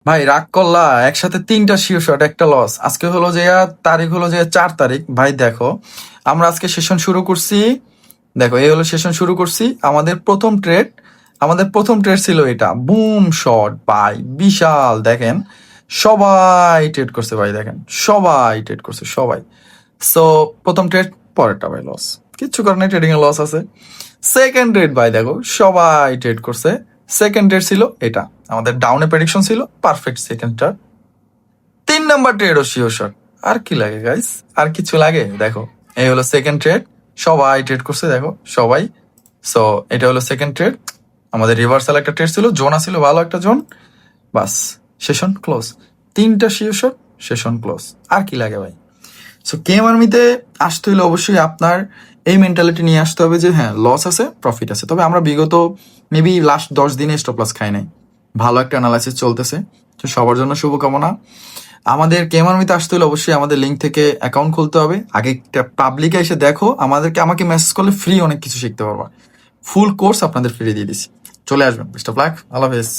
ভাই রাগ করলা, একসাথে তিনটা শিওর শট, একটা লস। আজকে হলো যে তারিখ হলো যে 4 তারিখ। ভাই দেখো, আমরা আজকে সেশন শুরু করছি। দেখো এই হলো সেশন শুরু করছি। আমাদের প্রথম ট্রেড ছিল এটা, বুম শট ভাই, বিশাল। দেখেন সবাই ট্রেড করছে ভাই, দেখেন সবাই ট্রেড করছে সবাই। সো প্রথম ট্রেড, পরেরটা ভাই লস, কিচ্ছু কারণে ট্রেডিং এ লস আছে। সেকেন্ড রেট ভাই দেখো সবাই ট্রেড করছে। সেকেন্ড রেট ছিল এটা, আমাদের ডাউনে প্রেডিকশন ছিল পারফেক্ট সেকেন্ডটা। 3 নাম্বার ট্রেডও শিওর শট। আর কি লাগে গাইস, আর কিছু লাগে? দেখো এই হলো সেকেন্ড ট্রেড, সবাই ট্রেড করছে দেখো সবাই। সো এটা হলো সেকেন্ড ট্রেড। আমাদের রিভার্সাল একটা ট্রেড ছিল, জোন ছিল ভালো একটা জোন। বাস, সেশন ক্লোজ। 3টা শিওর শট, সেশন ক্লোজ। আর কি লাগে ভাই? সো গেম আর্মিতে আসতে হলে অবশ্যই আপনার এই মেন্টালিটি নিয়ে আসতে হবে যে হ্যাঁ লস আছে, প্রফিট আছে। তবে আমরা বিগত মেবি লাস্ট 10 দিনে স্টপ লস খাই নাই, ভালো একটা অ্যানালাইসিস চলতেছে। তো সবার জন্য শুভকামনা। আমাদের গেম আর্মিতে আসতে হলে অবশ্যই আমাদের লিঙ্ক থেকে অ্যাকাউন্ট খুলতে হবে। আগে একটা পাবলিকে এসে দেখো, আমাকে মেসেজ করলে ফ্রি অনেক কিছু শিখতে পারবা। ফুল কোর্স আপনাদের ফ্রি দিয়ে দিছি, চলে আসবেন। বেস্ট অফ লাক, আল্লাহ হাফেজ।